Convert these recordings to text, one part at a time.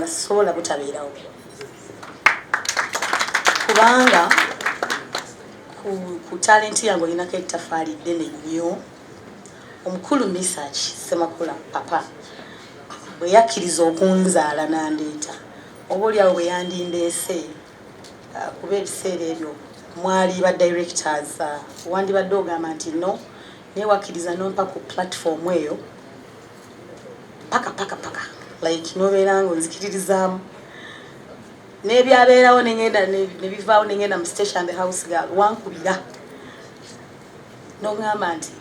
sola butabeerawo kubanga ku talent yange olinako ettaffaali ddene nnyo. Omukulu Research Ssemakula papa bwe yakkiriza okunzaala n'andeeta oba oliawo bwe yandindeese kuba ebiseera ebyo mwali ba directors wandibadde ogamba nti no naye wakkiriza nompa ku platform eyo paka like nobeera ng'onzikiririzaamu n'ebyabeerawo nengenda nebivaawo nengenda mu station the house girl wankubira n'ogamba nti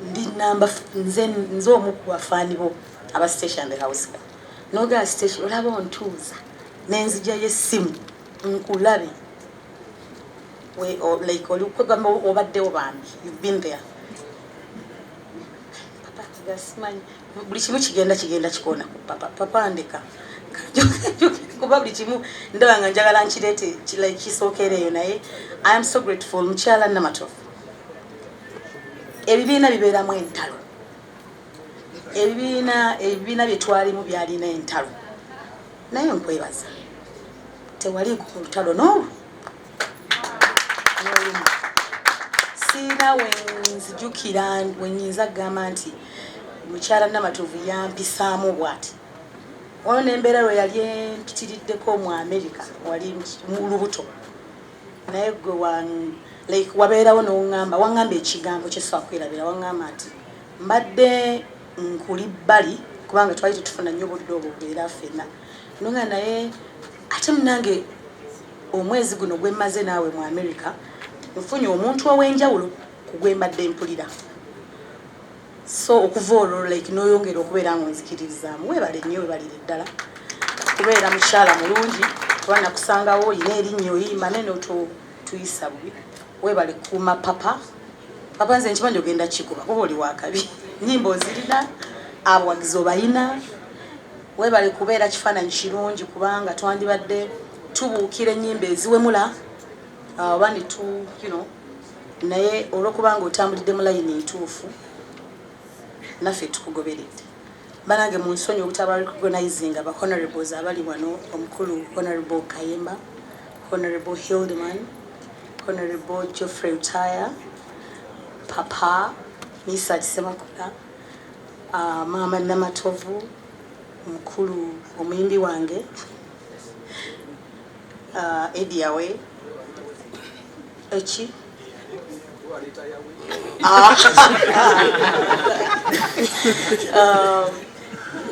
ndi namba nze omu ku bafaani bo aba station the house girl n'ogamba station olaba ontuuza n'enzigyayo essimu nkulabe like oli kwegamba obaddewo bambi you've been there papa gasimanyi buli kimu kigenda kikoona ku papa ndeka kuba buli kimu ndaba nga njagala nkireete kisookeereeyo naye I am so grateful mukyala Namatovu. Ebibiina bibeeramu entalo, ebibiina bye twalimu byalina entalo naye nkwebaza tewaliiko ku lutalo n'olumu siina wenzijukira wenyinza kugamba nti mukyala Namatovu yampisaamu bw'ati wano n'embeera lwe yali empitiriddeko mu America wali mu lubuto naye gwe like wabeerawo n'oŋŋamba waŋŋamba ekigambo kyesobola kwerabira waŋŋamba nti mbadde nkuli bbali kubanga twali tetufuna nnyo obudde obwo bubeera ffenna nonga naye ate munange omwezi guno gwe mmaze naawe mu America nfunye omuntu ow'enjawulo ku gwe mbadde mpulira so okuva olwo like n'oyongera okubeera ng'onzikiririzaamu weebale nnyo weebalire ddala kubeera mukyala mulungi kuba nakusangawo olina erinnya oyimba naye n'otuyisa bubi weebale kuuma papa nze nkimanyi ogenda kikuba kuba oli wakabi nnyimba ozirina abawagizi obayina weebale kubeera kifaananyi kirungi kubanga twandibadde tubuukira ennyimba eziwemula oba ne naye olw'okubanga otambulidde mu layini entuufu naffe tukugoberedde banange mu nsonyi obutaba recognizing aba honorables abali wano omukulu honorable Kayemba, honorable Hildeman, honorable Geoffrey Utaya, papa Research Ssemakula, mama Namatovu, omukulu omuyimbi wange Ediawe Echi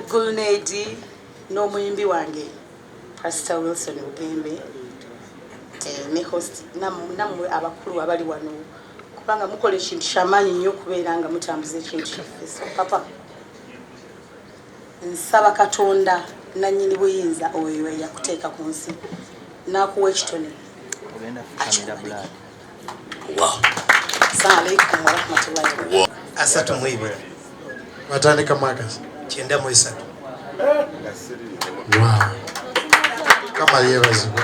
Gulnedi n'omuyimbi wange Pastor Wilson Ugembe ne host nammwe abakulu abali wano kubanga mukola ekintu kyamaanyi nnyo okubeera nga mutambuza ekintu kyaffe so papa nsaba Katonda nannyini buyinza oyo eyakuteeka ku nsi n'akuwa ekitone Assalamu alaikum wa rahmatullahi wa barakatuh. Asatu mwibiri. Watandika mwakazi. 93. Wow. Kama yeebazibwa.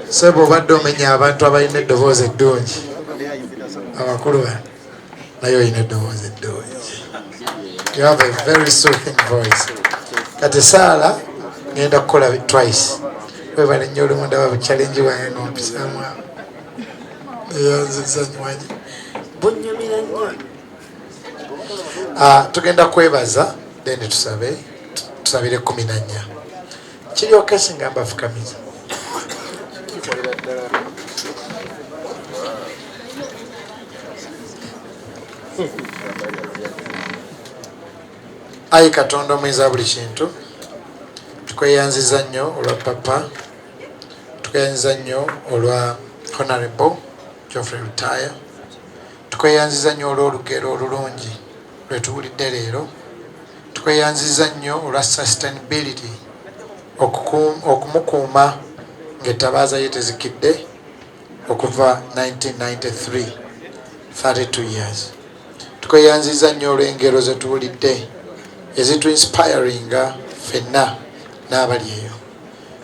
Sebo obadde omenya abantu abalina eddoboozi eddungi. Abakulu bano naye olina eddoboozi eddungi. You have a very soothing voice. Kati Saala ngenda kukola twice. Weebale nnyo olumu ndaba buchallenge wange n'ompisaamu awo. Eyazizanywanyi. Bunnyumira nnyo. Tugenda kwebaza then tusabire 14. Kiri okesi ngamba afukamiza. Ayi Katonda omuyinza buli kintu tukweyanziza nnyo olwa papa tukweyanziza nnyo olwa honorable Geoffrey Utaya tukweyanziza nnyo olw'olugero olulungi lwetuwulidde leero tukweyanziza nnyo olwa sustainability okumukuuma ng'ettabaaza ye tezikidde okuva 1993 32 years tukweyanziza nnyo olw'engero zetuwulidde ezitu-inspiringa ffenna n'abali eyo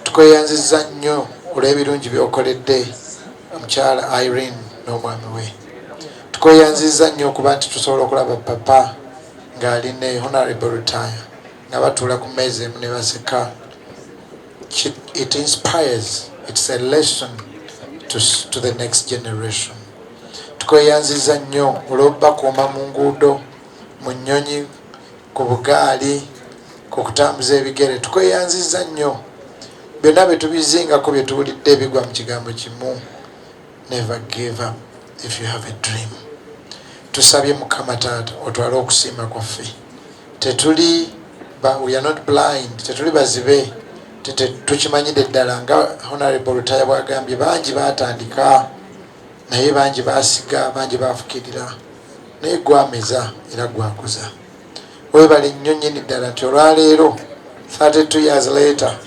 tukweyanziza nnyo olw'ebirungi by'okoledde omukyala Irene n'omwami we tukweyanziza nnyo okuba nti tusobola okulaba papa ng'ali ne honorable Utaya nga batuula ku mmeeza emu ne baseka. It inspires. It's a lesson to the next generation. Tukweyanziza nnyo olw'obakuuma mu nguudo, mu nnyonyi, ku bugaali, ku kutambuza ebigere. Tukweyanziza nnyo byonna bye tubizingako bye tuwulidde ebigwa mu kigambo kimu. Never give up if you have a dream. Tusabye Mukama Taata otwale okusiima kwaffe. We are not blind. Tetuli bazibe. Tukimanyidde ddala nga Honorable Rutaya bw'agambye bangi baatandika naye bangi baasiga, bangi baafukirira, naye gwameza era gwakuza. Weebale nnyo nnyini ddala nti olwaleero 32 years later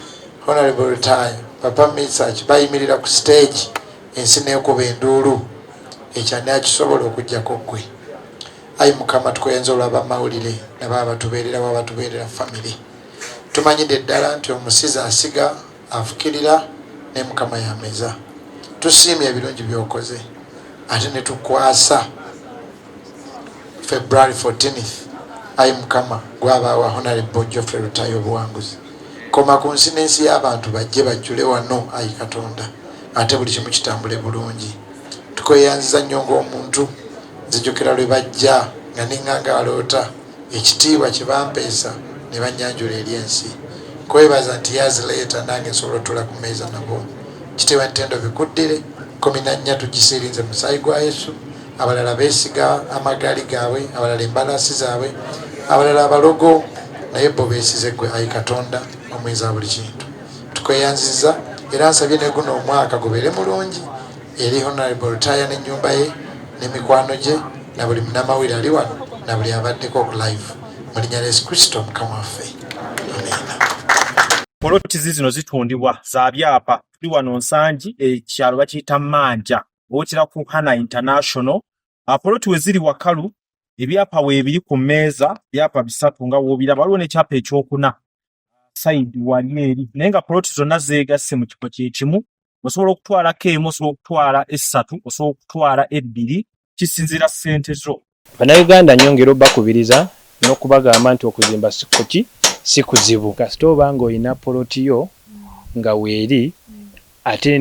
Honorable Rutaya, Papa Mesach bayimirira ku stage, ensi neekuba enduulu, ekyani akisobola okuggyako ggwe. Ayi Mukama tukwenza olw'abamawulire nabo batubeererawo, abatubeerera family. Tumanyidde ddala nti omusizi asiga, afukirira, ne Mukama yameza. Tusiimye ebirungi by'okoze ate ne tukwasa February 14th. Ayi Mukama gwabaawa Honorable Geoffrey Rutaya obuwanguzi. Koma ku nsi n'ensi y'abantu bajje bajjule wano, ayi Katonda, ate buli kimu kitambule bulungi. Tukweyanziza nnyo ng'omuntu, nzijukira lwe bajja nga neŋŋanga aloota ekitiibwa kye bampeesa ne bannyanjula eri ensi. Kwebaza nti years later nange nsobola otuula ku mmeeza nabo. Kitiibwa ntendo bikuddire, 14 tugisiirinze mu musaayi gwa Yesu. Abalala beesiga amagaali gaabwe, abalala embalaasi zaabwe, abalala abalogo, naye bo beesize ggwe, ayi Katonda omuyinza buli kintu. Tukweyanziza era nsabye ne guno omwaka gubeere mulungi eri Honorable Rutaya n'ennyumba ye n'emikwano gye na buli munnamawulire ali wano na buli abaddeko ku live. Mu linnya lya Yesu Kristo Mukama waffe. Amiina. Poloti zino zitundibwa za byapa. Tuli wano Nsangi, ekyalo bakiyita Manja. Wotera ku Hana International. Poloti we ziri Wakalu, ebyapa weebiri ku mmeeza, byapa bisatu nga woobiraba. Waliwo n'ekyapa ekyokuna side wali eri. Naye nga poloti zonna zeegasse mu kifo kye kimu. Osobola okutwalako emu, osobola okutwala essatu, osobola okutwala ebbiri, kisinziira ssente zo. Bannayuganda nyongera obbakubiriza n'okubagamba nti okuzimba si kuzibu. Kasita oba ng'olina poloti yo nga weeri ate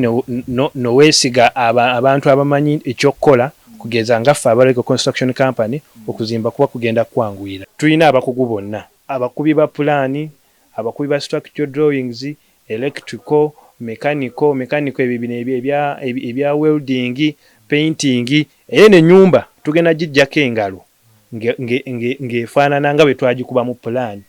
noweesiga abantu abamanyi ekyokkola, kugeza ngaffe abaleko construction company, okuzimba kuba kugenda kwanguyira. Tulina abakugu bonna, abakubi ba pulaani, abakubi ba structural drawings, electrical, mechanical ebya welding, painting, n'ennyumba tugenda gijjako engalo ng'efaanana nga bwe twagikuba mu pulaani.